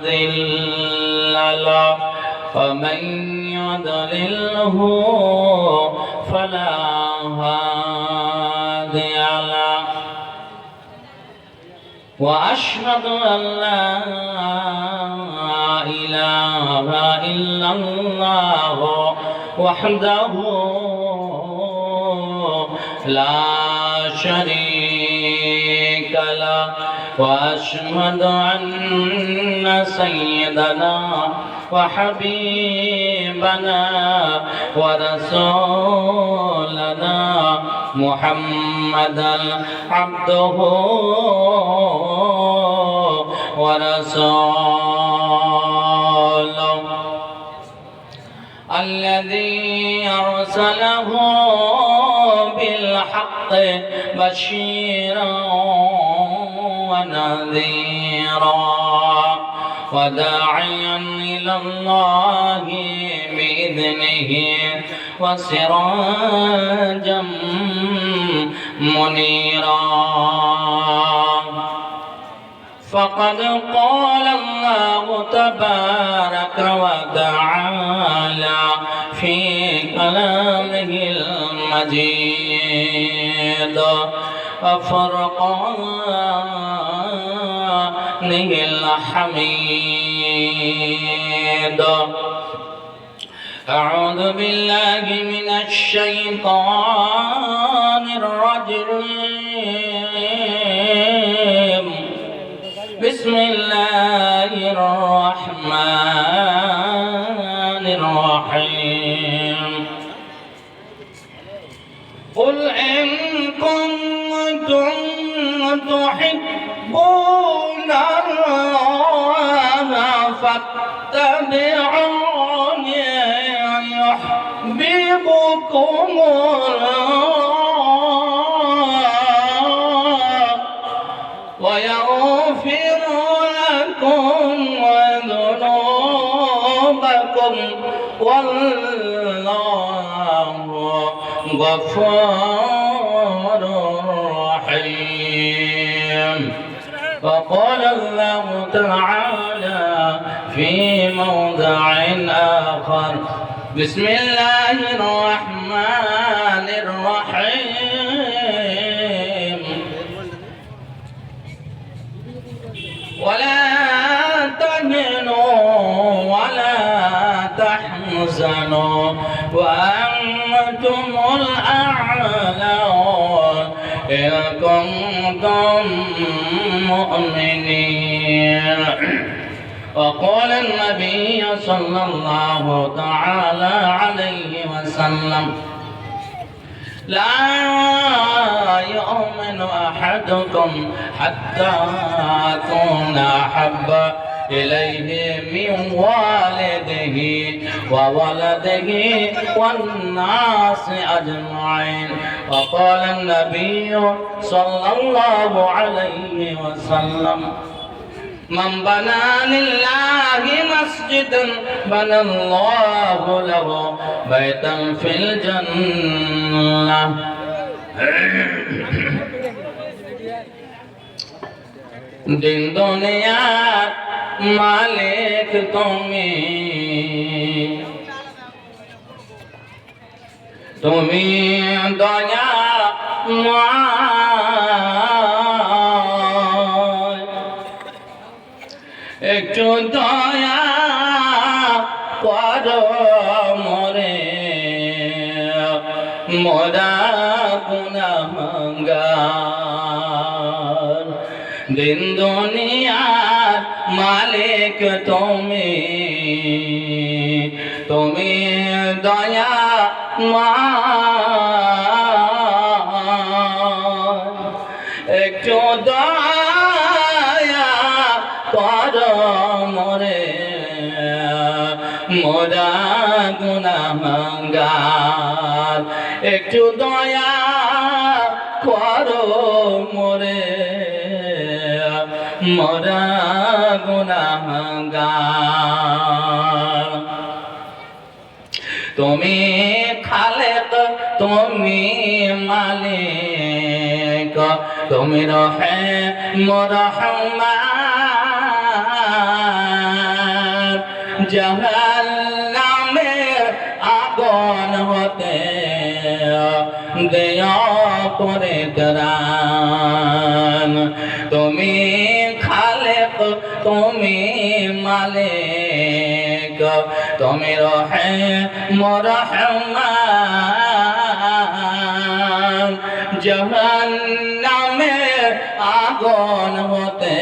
مضل له ومن يضلله فلا هادي له وأشهد أن لا إله إلا الله وحده لا شريك له وأشهد أن سيدنا وحبيبنا ورسولنا محمدا عبده ورسوله الذي أرسله بالحق بشيرا ونذيرا وداعيا إلى الله بإذنه وسراجا منيرا فقد قال الله تبارك وتعالى في كلامه المجيد وفرقانه الحميد أعوذ بالله من الشيطان الرجيم بسم الله الرحمن الرحيم قل إن كنتم تحبون الله فاتبعوني يحببكم الله ويغفر لكم وذنوبكم والله غفور رحيم وقال الله تعالى في موضع آخر بسم الله الرحمن الرحيم ولا تهنوا ولا تحزنوا وأنتم الأعلون إن كنتم مؤمنين وقال النبي صلى الله تعالى عليه وسلم لا يؤمن أحدكم حتى أكون أحب إليه من والده وولده والناس أجمعين وقال النبي صلى الله عليه وسلم من بنى لله مسجدا بنى الله له بيتا في الجنة दिन दुनिया मालिक তুমি দয়া একটু দয়া করো মোরে মোরা গুনাহগার দিন দুনিয়ার মালিক তুমি তুমি দয়া একটু দয়া করো মোরে মোরা গুনাহগার একটু দয়া করো মোরে মোরা গুনাহগার তুমি খালেক তুমি মালিক তুমি রহিম রহমান জাহান্নামের আগুন হতে দেয়া করে ত্রাণ। তুমি খালেক, তুমি মালিক, তুমি রহিম রহমান। জাহান্নামের আগুন হতে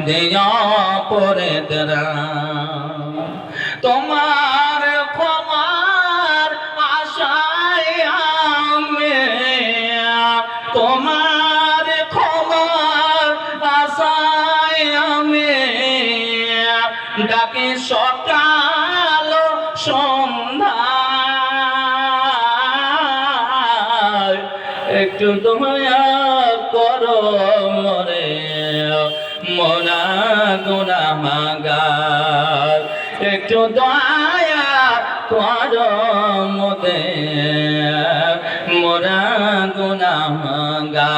দেয়া করে ত্রাণ। তোমার ক্ষমার আশায় আমি, তোমার ক্ষমার আশায় আমি ডাকি সকাল সন্ধ্যায়। একটু দয়া করো মরে মোরা গুনাহগার, একটু দয়া করো মোদের মোরা গুনাহগার।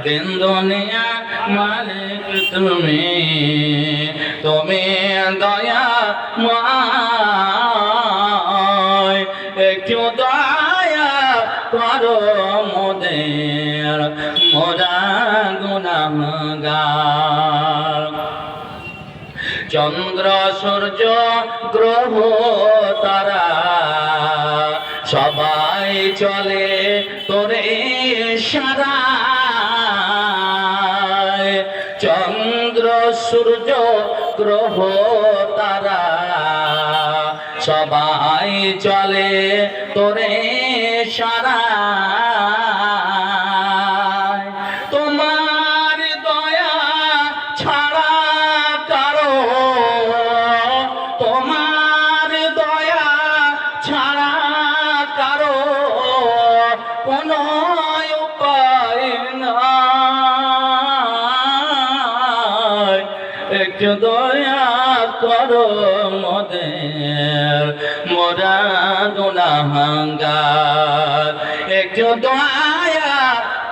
দিন দুনিয়া মালিক তুমি, তুমি দয়াময়, একটু দয়া করো মোদের মোরা গুনাহগার। চন্দ্র সূর্য গ্রহ তারা সবাই চলে তোরে ইশারায়। চন্দ্র সূর্য গ্রহ তারা সবাই চলে তোরে ইশারায়। তোমার দয়া ছাড়া কারো, তোমার দয়া ছাড়া কারো কোনো উপায় নাই। একটু দয়া করো মোদের মোরা গুনাহগার, একটু দয়া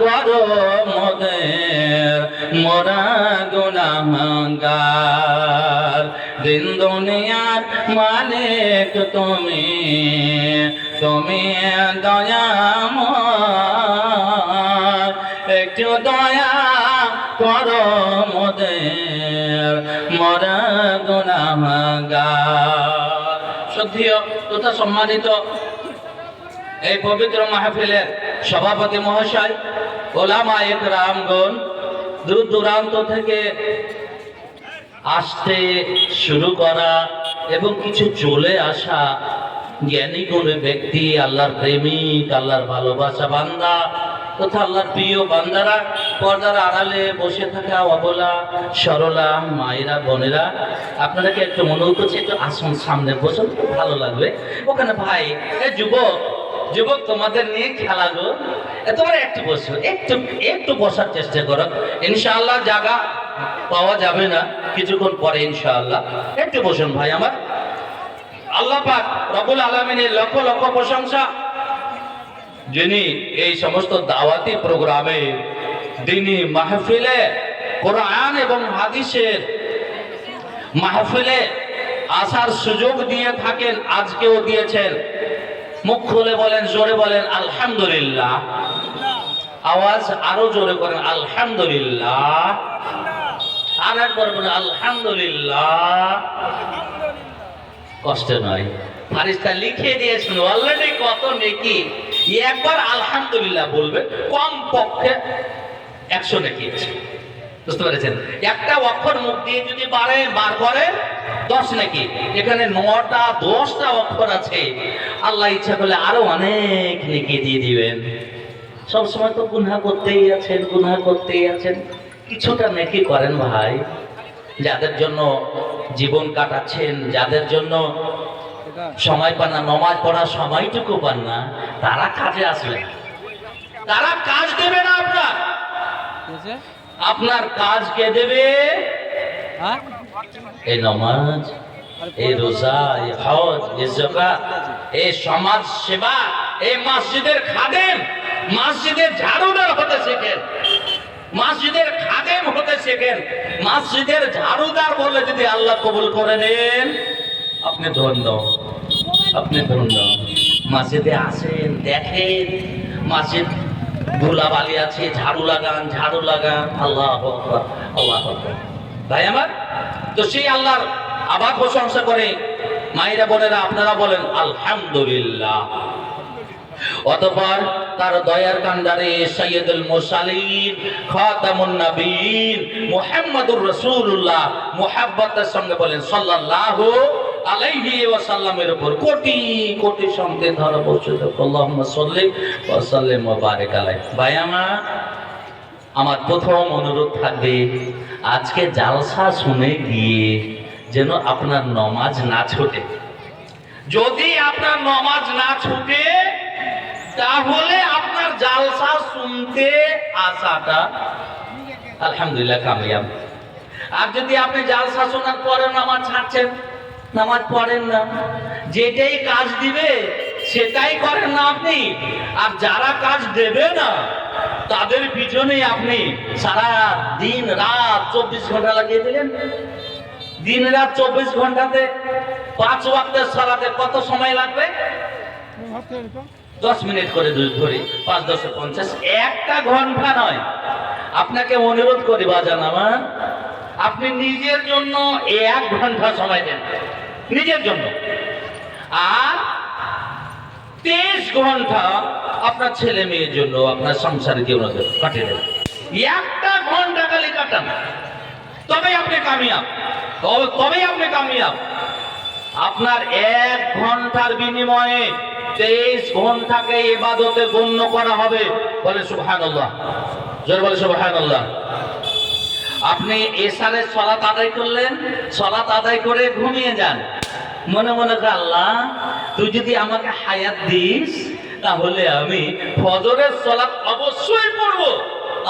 করো মোদের মোরা গুনাহগার। দিন দুনিয়ার মালিক তুমি, তুমি দয়াময়, একটু দয়া করো মোদের মোরা গুনাহগার। শ্রদ্ধেয় তথা সম্মানিত এই পবিত্র মাহফিলের সভাপতি মহাশয়, ওলামায়ে কেরামগণ, দূর দূরান্ত থেকে আসতে শুরু করা এবং কিছু চলে আসা জ্ঞানী গুণী ব্যক্তি, আল্লাহর প্রেমিক, আল্লাহর ভালোবাসা বান্দা তথা আল্লাহর প্রিয় বান্দারা, পর্দার আড়ালে বসে থাকা অবলা সরলা মায়েরা বোনেরা, আপনাদেরকে একটু অনুরোধ করছি, একটু আসুন সামনে বসুন, খুব ভালো লাগবে। ওখানে ভাই যুবক যুবক তোমাদের নিয়ে খেলা গো, তোমরা একটু বসো, একটু একটু বসার চেষ্টা করো। ইনশাআল্লাহ জায়গা পাওয়া যাবে না কিছুক্ষণ পরে, ইনশাআল্লাহ একটু বসুন ভাই আমার। আল্লাহ পাক রব্বুল আলামিনের লক্ষ লক্ষ প্রশংসা, যিনি এই সমস্ত দাওয়াতি প্রোগ্রামে, দ্বীনি মাহফিলে, কোরআন এবং হাদিসের মাহফিলে আসার সুযোগ দিয়ে থাকেন, আজকেও দিয়েছেন। মুখ খুলে বলেন, জোরে বলেন আলহামদুলিল্লাহ। আওয়াজ আরো জোরে করেন আলহামদুলিল্লাহ। আর একবার বলেন আলহামদুলিল্লাহ। কষ্ট নয়, ফারিস্তা লিখে দিয়েছেন অলরেডি কত নেকি। একবার আলহামদুলিল্লাহ বলবে, কম পক্ষে 100 নেকি আছে, বুঝতে পেরেছেন? একটা অক্ষর মুখ দিয়ে যদি বার করে 10 নেকি। এখানে 9টা 10টা অক্ষর আছে, আল্লাহ ইচ্ছা করলে আরো অনেক নেকি দিয়ে দিবেন। সবসময় তো গুনাহ করতেই আছেন, গুনাহ করতেই আছেন, কিছুটা নেকি করেন ভাই। যাদের জন্য জীবন কাটাচ্ছেন, যাদের জন্য সময় পান না, নমাজ পড়ার সময়টুকু পান না, তারা কাজে আসবে, তারা কাজ দেবে না। আপনার কাজ কে দেবে? এই নমাজ, এই রোজা, এই হজ, এই যাকাত, এই সমাজ সেবা, এই মসজিদের খাদেম, মসজিদের ঝাড়ুদার হতে শেখেন। মসজিদের খাদেম হতে শেখেন, মসজিদের ঝাড়ুদার বলে যদি আল্লাহ কবুল করে নেন, আপনি ধন্য, আপনি ধন্য। মসজিদে আসেন, দেখেন মসজিদ ধুলাবালি আছে, ঝাড়ু লাগান, ঝাড়ু লাগান। আল্লাহু আকবার, আল্লাহু আকবার। ভাই আমার, তো সেই আল্লাহর আবার প্রশংসা করে মায়েরা বোনেরা আপনারা বলেন আলহামদুলিল্লাহ। অতঃপর তার দয়ার কান্ডারে সাইয়্যিদুল মুরসালিন খাতামুন নবীন মুহাম্মদুর রাসূলুল্লাহ মুহাব্বতের সঙ্গে বলেন সাল্লাল্লাহু আলাইহি ওয়াসাল্লামের উপর কোটি কোটি শান্তি ধারা বর্ষিত হোক। আল্লাহুম্মা সাল্লি ওয়া সাল্লিম ওয়া বারিক আলাইহি। ভাই আমার প্রথম অনুরোধ থাকবে, আজকে জালসা শুনে গিয়ে যেন আপনার নামাজ না ছুটে। যদি আপনার নামাজ না ছুটে, তাহলে আপনার জালসা শুনতে আসাটা আলহামদুলিল্লাহ কামিয়াব। আর যদি আপনি জালসা শোনার পরে নামাজ ছাড়ছেন, নামাজ পড়েন না, যেটাই কাজ দিবে সেটাই করেন না আপনি, আর যারা কাজ দেবে না তাদের পিছনে আপনি সারা দিন রাত 24 ঘন্টা লাগিয়ে দিলেন। দিন রাত 24 ঘন্টাতে 5 ওয়াক্তের সালাতে কত সময় লাগবে? 10 মিনিট করে ধরি, 5 10 50, 1 ঘন্টা নয়। আপনাকে অনুরোধ করি বাজান আমার, আপনি নিজের জন্য 1 ঘন্টা সময় দেন, নিজের জন্য। আর 23 ঘন্টা আপনার ছেলে মেয়ের জন্য, আপনার সংসারের জীবনের জন্য কাটিয়ে দেন। 1 ঘন্টা খালি কাটান, তবেই আপনি কামিয়াব, তবেই আপনি কামিয়াব। আপনার 1 ঘন্টার বিনিময়ে 23 ঘন্টাকে ইবাদতে গণ্য করা হবে। বলে সুবহানাল্লাহ, জোরে বলে সুবহানাল্লাহ। আপনি এশারের সালাত আদায় করলেন, সালাত আদায় করে ঘুমিয়ে যান, মনে মনে আল্লাহ তুই যদি আমাকে হায়াত দিস তাহলে আমি ফজরের সালাত অবশ্যই পড়ব।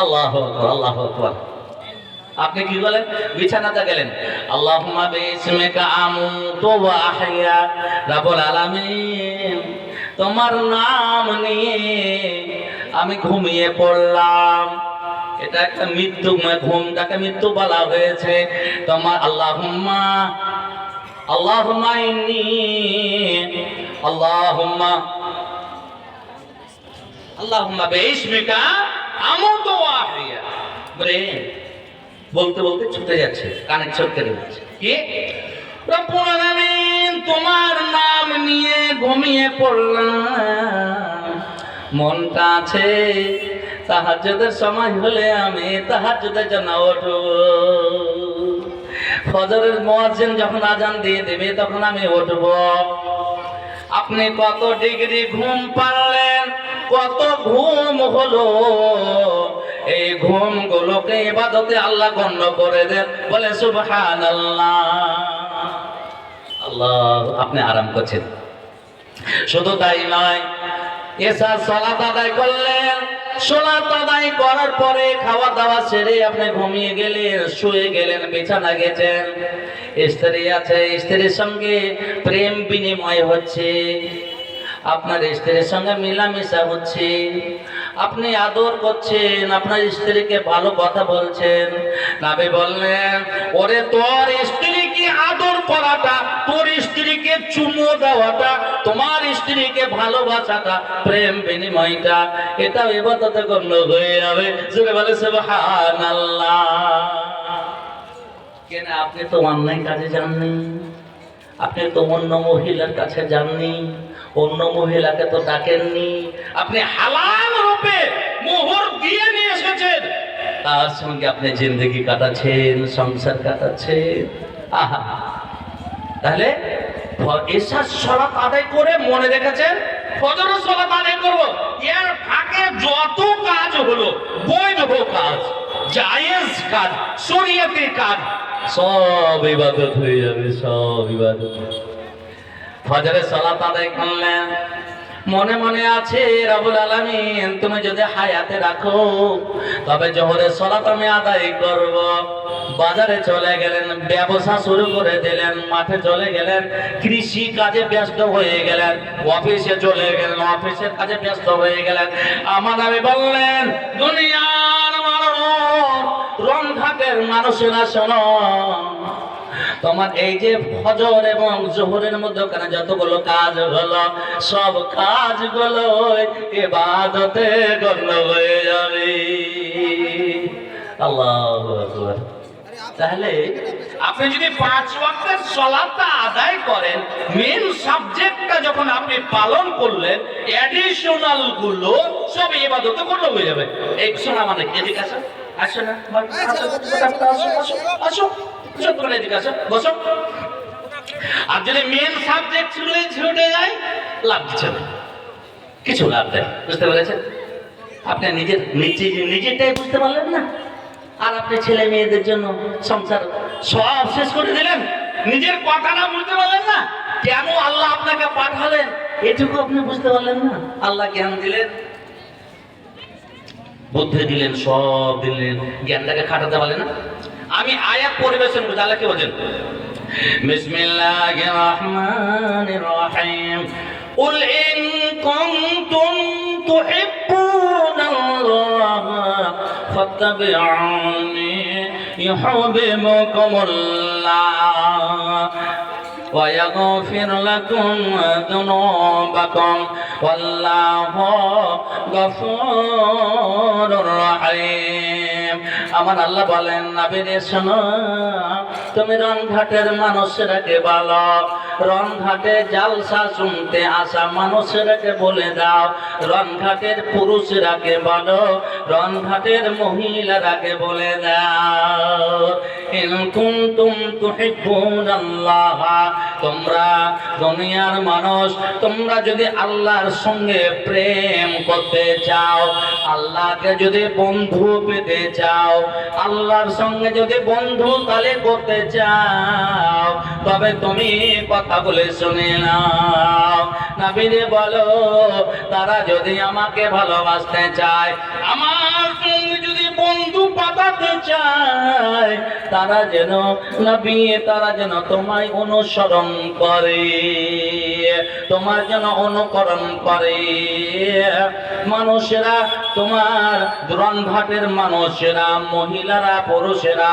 আল্লাহু আকবার, আল্লাহু আকবার। আপনি কি বলেন? বিছানাতে গেলেন, আল্লাহুম্মা বিসমিকা আমুতু ওয়া আহইয়া, রাব্বুল আলামিন তোমার নাম নিয়ে আমি ঘুমিয়ে পড়লাম। এটা একটা মৃত্যু, ঘুমটাকে মৃত্যু বলা হয়েছে। তোমার আল্লাহুম্মা আল্লাহুম্মা ইন্নী আল্লাহুম্মা আল্লাহুম্মা বিসমিকা আমুতু ওয়া আহইয়া। বলতে বলতে ছুটে যাচ্ছে, কানের ছটকে যাচ্ছে। কি? রব্বুল আলামিন তোমার নাম নিয়ে ঘুমিয়ে পড়লাম, মনটা আছে তাহাজ্জুদের সময় হলে আমি তাহাজ্জুদের জন্য উঠব। ফজরের মুয়াজ্জিন যখন আজান দিয়ে দেবে তখন আমি উঠব। আপনি কত ডিগ্রি ঘুম পারলেন, কত ঘুম হলো, এই ঘুম গুলোকে ইবাদতে আল্লাহ গণ্য করে দেন। বলে সুবহানাল্লাহ। আল্লাহ, আপনি আরাম করছেন। শুধু তাই নয়, এসার সালাত আদায় করলেন, সালাত আদায় করার পরে খাওয়া দাওয়া সেরে আপনি ঘুমিয়ে গেলেন, শুয়ে গেলেন, বিছানা গেছেন। স্ত্রী আছে, স্ত্রীর সঙ্গে প্রেম বিনিময় হচ্ছে, আপনার স্ত্রীর সঙ্গে মিলামিশা হচ্ছে, আপনি আদর করছেন, আপনার স্ত্রীকে ভালো কথা বলছেন। নবী বললেন, ওরে তোর স্ত্রীকে আদর করাটা, তোর স্ত্রীকে চুমু দেওয়াটা, তোমার স্ত্রীকে ভালোবাসাটা, প্রেম বিনিময়টা, এটা ইবাদতে গণ্য হয়ে যাবে। জোরে বলে সুবহানাল্লাহ। কেন? আপনি তো অন্যায় কাজে যাননি, আপনি তো অন্য মহিলার কাছে যাননি, অন্য মহিলাকে তো ডাকেননি, আপনি হালাল রূপে মোহর দিয়ে নিয়ে এসেছেন, তার সঙ্গে আপনি জিন্দেগি কাটাচ্ছেন, সংসার কাটাচ্ছেন। আহা, তাহলে এশার সালাত আদায় করে মনে রেখেছেন ফজরের সালাত আদায় করব, এর ফাঁকে যত কাজ হলো, বৈধ কাজ, জায়েজ কাজ, শরীয়তি কাজ, সব ইবাদত হয়ে যাবে, সব ইবাদত। ফজরের সালাত আদায় করলেন, মনে মনে আছে রব্বুল আলামিন তুমি যদি হায়াতে রাখো তবে জোহরের সালাত আমি আদায় করব। বাজারে চলে গেলেন, ব্যবসা শুরু করে দিলেন, মাঠে চলে গেলেন, কৃষি কাজে ব্যস্ত হয়ে গেলেন, অফিসে চলে গেলেন, অফিসের কাজে ব্যস্ত হয়ে গেলেন। আমার নবী বললেন, দুনিয়ার মানুষ ঘাটের মানুষেরা শোনো, তোমার এই যে ফজর এবং জোহরের মধ্যখানে যতগুলো কাজ হলো, সব কাজগুলো ইবাদতে গণ্য হয়ে যাবে। আল্লাহু আকবার। তাহলে আপনি যদি 5 ওয়াক্তের সালাতটা আদায় করেন, মেন সাবজেক্টটা যখন আপনি পালন করলেন, অ্যাডিশনাল গুলো সব ইবাদতে গণ্য হয়ে যাবে। এই শোনা মানে এদিকে আসো, আসো না, আসো তোমরা এদিকে আসো, বসো। আর যদি মেন সাবজেক্ট ছুটে যায়, লাভ দিচ্ছে না, কিছু লাভ দেয়। বুঝতে পেরেছেন? আপনি নিজেরটাই বুঝতে পারলেন না, আর আপনি ছেলে মেয়েদের জন্য সংসার সব শেষ করে দিলেন, নিজের কথাটা বুঝতে পারলেন না। কেন আল্লাহ আপনাকে পাঠালেন এটুকু আপনি বুঝতে পারলেন না। আল্লাহ জ্ঞান দিলেন, বুদ্ধি দিলেন, সব দিলেন, জ্ঞানটাকে খাটাতে পারলেন না। আমি আয়াত পরিবেশন করছি, আল্লাহ কি বলেন? বিসমিল্লাহির রহমানির রহিম। قل إن كنتم تحبون الله فاتبعوني يحببكم الله ويغفر لكم ذنوبكم والله غفور رحيم। আমার আল্লাহ বলেন, নবীরে শোনো, তুমি রনঘাটের মানুষেরাকে বলো, রনঘাটে জালসা শুনতে আসা মানুষেরাকে বলে দাও, রনঘাটের পুরুষরাকে বলো, রনঘাটের মহিলারাকে বলে দাও, ইন কুনতুম তুহিব্বুনাল্লাহ, তোমরা দুনিয়ার মানুষ, তোমরা যদি আল্লাহর সঙ্গে প্রেম করতে চাও, আল্লাহকে যদি বন্ধু পেতে চাও, আল্লাহর সঙ্গে যদি বন্ধু তালে করতে চাও, তবে তুমি কথা বলে শুনে নাও। নবীরে বলো, তারা যদি আমাকে ভালোবাসতে চায়, আমার সঙ্গে যদি বন্ধু পাতাতে চায়, তারা যেন নবী, তারা যেন তোমায় অনুসরণ করে, তোমার যেন অনুকরণ করে। মানুষেরা, তোমার রনঘাটের মানুষেরা, মহিলারা, পুরুষেরা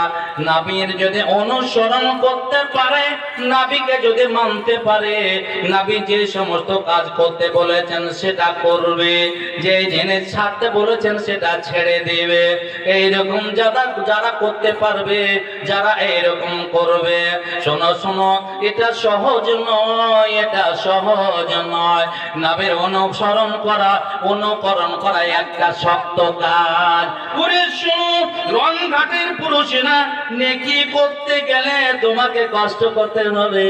নবীর যদি অনুসরণ করতে পারে, নবীকে যদি মানতে পারে, নবী যে সমস্ত কাজ করতে বলেছেন সেটা করবে, যে জিনিস ছাড়তে বলেছেন সেটা ছেড়ে দেবে। এইরকম যারা করতে পারবে, যারা এইরকম করবে, শোনো শোনো, এটা সহজ নয়, এটা সহজ নয়। নবীর অনুসরণ করা, অনুকরণ করা একটা শক্ত কাজ। পুরো রনঘাটের পুরুষেরা নেকি করতে গেলে তোমাকে কষ্ট করতে হবে।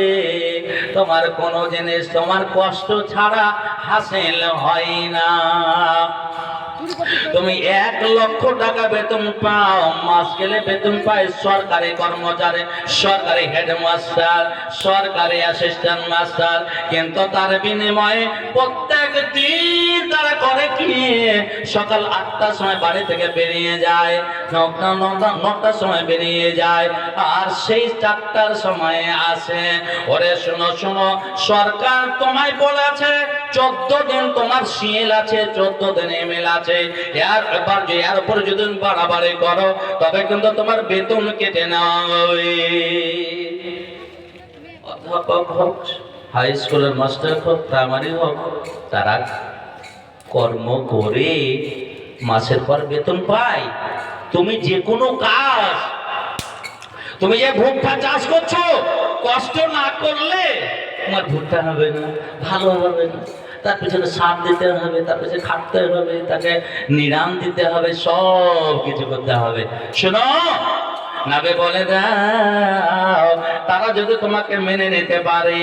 তোমার কোনো জিনিস তোমার কষ্ট ছাড়া হাসিল হয় না। তুমি 1 লক্ষ টাকা বেতন পাও, মাস গেলে বেতন পায় সরকারি কর্মচারী, সরকারি হেডমাস্টার, সরকারি অ্যাসিস্ট্যান্ট মাস্টার, কিন্তু তার বিনিময়ে প্রত্যেক দিন তারা করে কি, সকাল 8টার সময় বাড়ি থেকে বেরিয়ে যায়, 9টার সময় বেরিয়ে যায়, আর সেই 4টার সময় আসে। ওরে শোনো শোনো, সরকার তোমায় বলেছে 14 দিন তোমার শিল আছে, 14 দিন এমএল আছে, এর উপর যদি বাড়াবাড়ি করো তবে কিন্তু তোমার বেতন কেটে নেওয়া হবে। অধ্যাপক হোক, হাই স্কুলের মাস্টার হোক, প্রাইমারি হোক, তারা কর্ম করে মাসের পর বেতন পায়। তুমি যে কোনো কাজ, তুমি যে ভুট্টা চাষ করছো, কষ্ট না করলে তোমার ভুট্টা হবে না, ভালো হবে না। তার পিছনে সার দিতে হবে, তার পিছনে খাটতে হবে, তাকে নিরাম দিতে হবে, সব কিছু করতে হবে। শোনো, নবী বলে দাও, তারা যদি তোমাকে মেনে নিতে পারে,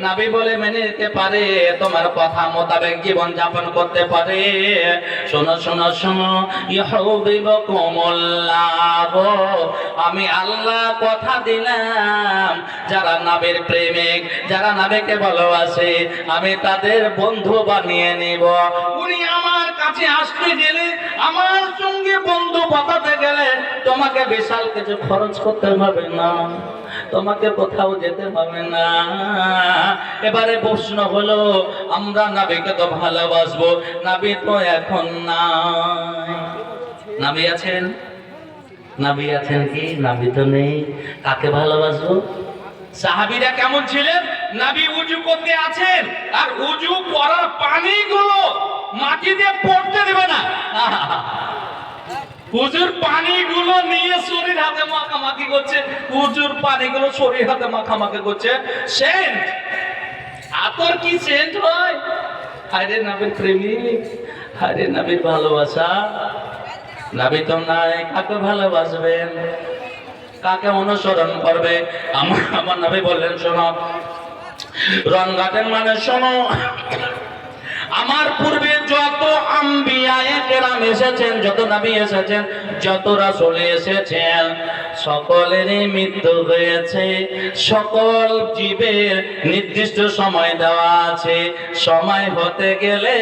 নবী বলে মেনে নিতে পারে, তোমার কথা মোতাবেক জীবন যাপন করতে পারে, শোনো শোনো শোনো, ইউহিব্বুকুমুল্লাহ, আমি আল্লাহ কথা দিলাম, যারা নবীর প্রেমিক, যারা নবীকে ভালোবাসে, আমি তাদের বন্ধু বানিয়ে নিব। উনি আমার কাছে আসতে গেলে, আমার সঙ্গে বন্ধু পাতাতে গেলে তোমাকে বিশাল কিছু খরচ করতে হবে না, তোমাকে কোথাও যেতে হবে না। এবারে প্রশ্ন হলো, আমরা নবীকে তো ভালোবাসবো, নবী তো এখন নাই। নবী আছেন? নাবি আছেন কি? নাবি তো নেই, কাকে ভালোবাসবো? সাহাবীরা কেমন ছিলেন? নবী উজু করতে আছেন আর উজু করার পানিগুলো মাটি দিয়ে পড়তে দেবে না। উজুর পানিগুলো নিয়ে শরীর হাতে মাখামাখি করছে, উজুর পানিগুলো শরীর হাতে মাখামাখি করছে। সেন্ট, আতর কি সেন্ট হয়? হায়রে নবীর প্রেমিক, হায়রে নবীর ভালোবাসা। নবী তো নাই, কাকে ভালোবাসবেন, কাকে অনুসরণ করবে? আমার নবী বললেন, শোনো রণঘাটের মানে শোনো, আমার পূর্বে যত আম্বিয়ায়ে কেরাম এসেছেন, যত নবী এসেছেন, যত রাসূল এসেছেন, সকলেরই মৃত্যু হয়েছে। সকল জীবের নির্দিষ্ট সময় দেওয়া আছে। সময় হতে গেলে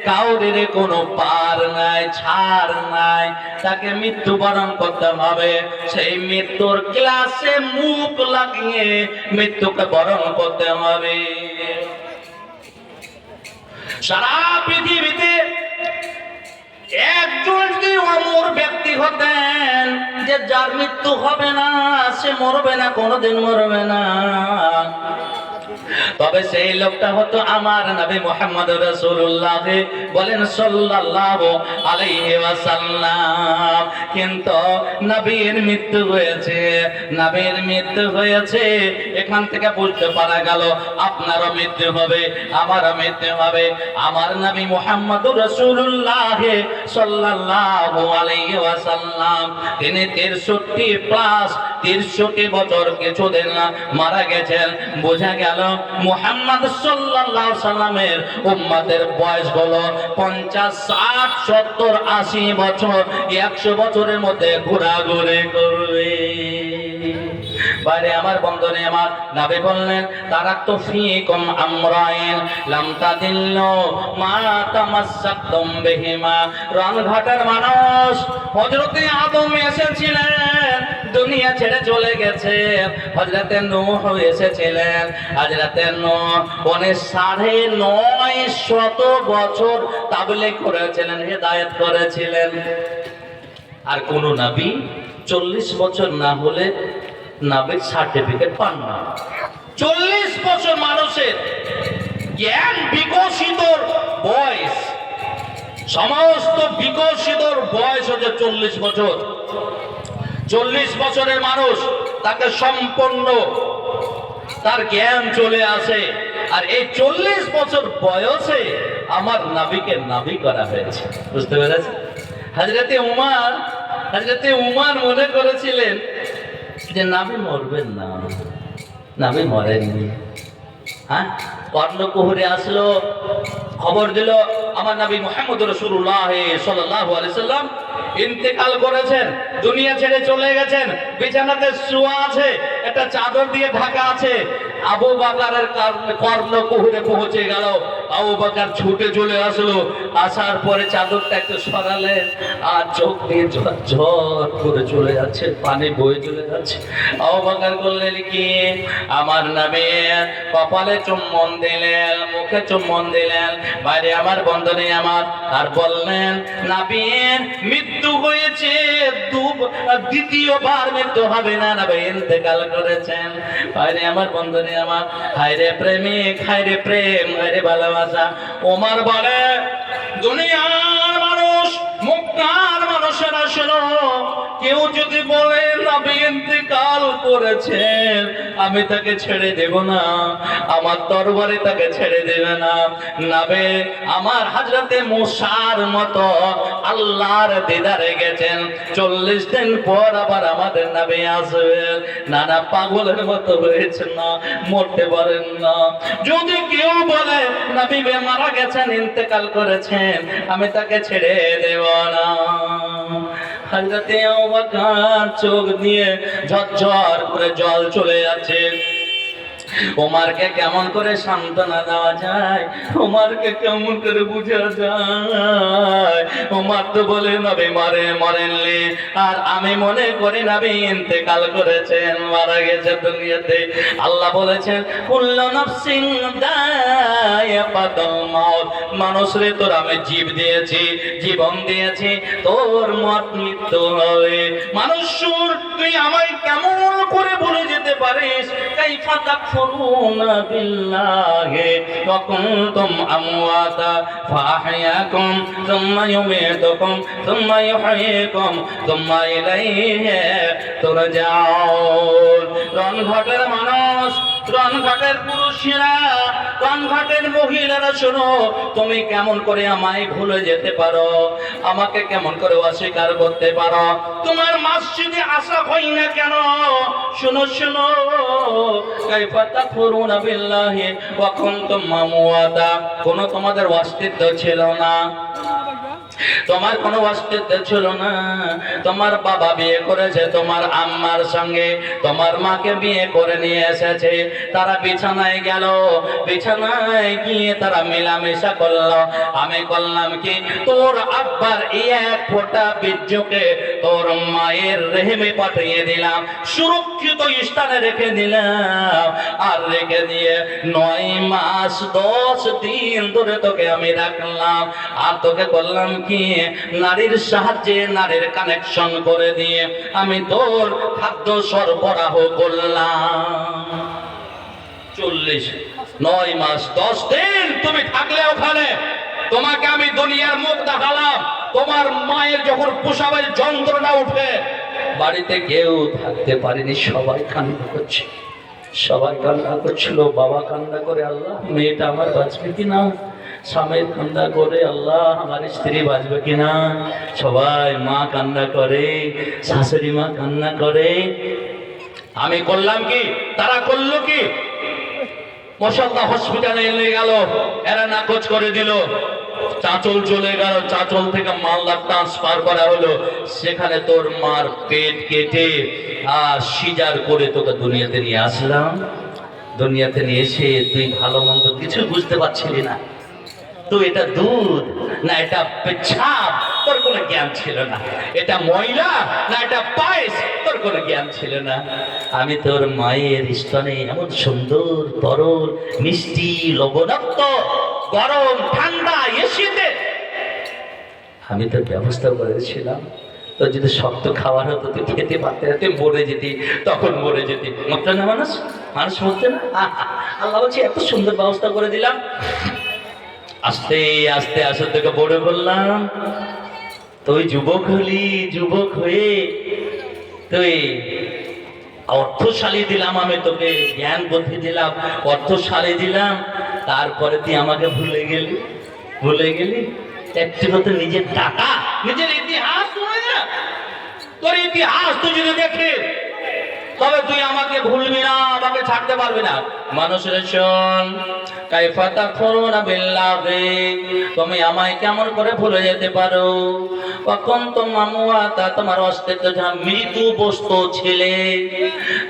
কাউরের কোনো পার নাই, ছাড় নাই, তাকে মৃত্যুবরণ করতে হবে। সেই মৃত্যুর ক্লাসে মুখ লাগিয়ে মৃত্যুকে বরণ করতে হবে। সারা পৃথিবীতে একজন যদি অমর ব্যক্তি হতেন, যে যার মৃত্যু হবে না, সে মরবে না, কোনোদিন মরবে না, তবে সেই লোকটা হতো আমার নবী মুহাম্মদ রাসূলুল্লাহ, বলেন সাল্লাল্লাহু আলাইহি ওয়াসাল্লাম। কিন্তু নবীর মৃত্যু হয়েছে, নবীর মৃত্যু হয়েছে, এখান থেকে বুঝতে পারা গেল আপনারও মৃত্যু হবে, আমারও মৃত্যু হবে। আমার নবী মুহাম্মদ রাসূলুল্লাহ সাল্লাল্লাহু আলাইহি ওয়াসাল্লাম, তিনি 63 বছর কিছুদিন মারা গেছেন। বোঝা গেল মুহাম্মদ সাল্লাল্লাহু আলাইহি সাল্লামের উম্মতের বয়স হলো 50, 60, 70, 80 বছর। 100 বছরের মধ্যে ঘোরাঘুরি করবে। বাইরে আমার বন্ধনে আমার নবী বললেন, তারাকতু ফীকুম আমরাইন লাম তাদিল্লু মা তামাসসাকতুম বিহিমা। রণঘাটের মানুষ, হযরতে আদম এসেছিলেন, দুনিয়া ছেড়ে চলে গেছে। হযরতে নূহ এসেছিলেন, হযরতে নূহ উনি 950 বছর তাবলীগ করেছিলেন, হিদায়াত করেছিলেন। আর কোন নবী 40 বছর না হলে নবীর সার্টিফিকেট পান না। 40 বছর মানুষের জ্ঞান বিকশিত বয়স, সমস্ত বিকশিত বয়স হচ্ছে 40 বছর। 40 বছরের মানুষ, তাকে সম্পূর্ণ তার জ্ঞান চলে আসে। আর এই 40 বছর বয়সে আমার নবীকে নবী করা হয়েছে। বুঝতে পেরেছেন? হযরতে উমর মনে করেছিলেন যে নবী মরবেন না, নবী মরেননি। হ্যাঁ, কর্ণকুহরে আসলো, খবর দিল আমার নবী মুহাম্মদ রাসূলুল্লাহ সাল্লাল্লাহু আলাইহি সাল্লাম ইন্তেকাল করেছেন, দুনিয়া ছেড়ে চলে গেছেন। বিছানাতে শোয়া আছে, একটা চাদর দিয়ে ঢাকা আছে। আবু বকরের কর্ণকুহরে পৌঁছে গেল। আবু বকর ছুটে চলে আসলো, আসার পরে চাদরটা একটু সরালেন, আর চোখ দিয়ে ঝরঝর করে চলে যাচ্ছে, পানি বয়ে চলে যাচ্ছে। আবু বকর বললেন কি? আমার নবী কপালে চুম্বন দিলেন, মুখে চুম্বন দিলেন। বাইরে আমার বন্ধনে আমার, আর বললেন নবীর মৃত্যু হয়েছে, দ্বিতীয়বার মৃত্যু হবে না, নবী ইন্তেকাল করেছেন। বাইরে আমার বন্ধনে আমার, হায়রে প্রেমিক, হায়রে প্রেম, হায়রে ভালোবাসা। ওমর বলে, দুনিয়ার মানুষ, মক্কার মানুষেরা শোনো, কেউ যদি বলে নবী ইন্তেকাল করেছেন, আমি তাকে ছেড়ে দেব না, আমার দরবারে তাকে ছেড়ে দেবে না। নবী আমার হযরতে মুসার মতো আল্লাহর দিদারে গেছেন, 40 দিন পর আবার আমাদের নবী আসবেন। নানা পাগলের মতো হয়েছেন না, মরতে পারেন না। যদি কেউ বলে নবী মারা গেছেন, ইন্তেকাল করেছেন, আমি তাকে ছেড়ে দেব না। হযরতে আবু বকর চোখ দিয়ে ঝরঝর করে জল চলে যাচ্ছে। ওমরকে কেমন করে সান্ত্বনা দেওয়া যায়, ওমরকে কেমন করে বুঝা যায়? ওমর তো বলে নবী মরেননি, আর আমি মনে করি নবী ইন্তেকাল করেছেন, মারা গেছে দুনিয়াতে। আল্লাহ বলেছেন কুল্লু নাফসিন যায়িকাতুল মাউত, মানুষ রে তোর আমি জীবন দিয়েছি, তোর মৃত্যু হবে। মানুষ তুই আমায় কেমন করে ভুলে যেতে পারিস? কাইফা তাকফুরুনা বিল্লাহি ওয়া কুনতুম আমওয়াতা ফাআহইয়াকুম সুম্মা ইউমীতুকুম সুম্মা ইউহয়িকুম সুম্মা ইলাইহি তুরজাউন। রণঘাটের মানুষ, রণঘাটের পুরুষেরা, রণঘাটের মহিলারা, শোনো, তুমি কেমন করে আমায় ভুলে যেতে পারো? আমাকে কেমন করে অস্বীকার করতে পারো? তোমার মসজিদে আসা হয় না কেন? শোনো শোনো, কাইফা তাকফুরুনা বিল্লাহি ওয়া কুনতুম আমওয়াতা, কোনো তোমাদের অস্তিত্ব ছিল না, তোমার কোনো অস্তিত্ব ছিল না। তোমার বাবা বিয়ে করেছে তোমার আম্মার সঙ্গে, তোমার মাকে বিয়ে করে নিয়ে এসেছে, তারা বিছানায় গেল, বিছানায় গিয়ে তারা মেলামেশা করলো। আমি করলাম কি, তোর আব্বার এই এক ফোঁটা বীর্যকে তোর মায়ের রেহেমে পাঠিয়ে দিলাম, সুরক্ষিত স্থানে রেখে দিলাম, আর রেখে দিয়ে 9 মাস 10 দিন ধরে তোকে আমি রাখলাম, আর তোকে করলাম কি, নারীর সাহায্যে, নারীর কানেকশন করে দিয়ে আমি তোর খাদ্য সরবরাহ করলাম। 9 মাস 10 দিন তুমি থাকলে ওখানে, তোমাকে আমি দুনিয়ার মুখ দেখালাম। তোমার মায়ের যখন প্রসবের যন্ত্রণা উঠে, বাড়িতে কেউ থাকতে পারেনি, সবাই কান্না করছে, সবাই কান্না করছিল। বাবা কান্না করে, আল্লাহ মেয়েটা আমার বাঁচবে কিনা, স্বামী কান্না করে, আল্লাহ আমার স্ত্রী বাঁচবে কিনা, সবাই, মা কান্না করে, শাশুড়ি মা কান্না করে। আমি করলাম কি, তারা করলো কি, মশাল্লাহ হসপিটালে নিয়ে গেল, এরা নাকচ করে দিল, চাঁচল চলে গেল, চাঁচল থেকে মালদা ট্রান্সফার করা হলো, সেখানে তোর মার পেট কেটে আর সিজার করে তোকে দুনিয়াতে নিয়ে আসলাম। দুনিয়াতে নিয়ে এসে তুই ভালো মন্দ কিছু বুঝতে পারছিলি না, তো এটা দুধ না এটা পেচ্ছাপ তোর কোনো জ্ঞান ছিল না, এটা ময়লা না এটা পায়েস তোর কোনো জ্ঞান ছিল না। আমি তোর মায়ের স্তনে এমন সুন্দর তরল মিষ্টি লবণাক্ত গরম ঠান্ডা এসিতে আমি তোর ব্যবস্থা করেছিলাম। তো যদি শক্ত খাবার হতো তুই খেতে পারতে, তুই মরে যেতি, তখন মরে যেতি। মরতে না মানুষ, মানুষ মরতে না। আল্লাহ বলছি এত সুন্দর ব্যবস্থা করে দিলাম। আস্তে আস্তে আস্তে তোকে বড় করলাম, তুই যুবক হলি, যুবক হয়ে তুই অর্থশালী দিলাম, আমি তোকে জ্ঞান বুদ্ধি দিলাম, অর্থশালী দিলাম, তারপরে তুই আমাকে ভুলে গেলি। একটু তো নিজের টাকা, নিজের ইতিহাস, তোর ইতিহাস তুই যদি দেখে তবে তুই আমাকে ভুলবি না, আমাকে ছাড়তে পারবি না। মানুষের শোন, কাইফা তাকফুরুনা বিল্লাহি, তুমি আমায় কেমন করে ভুলে যেতে পারো? কখন তোমার আমওয়াতা, তোমার অস্তিত্ব মৃত বস্তু ছিলে।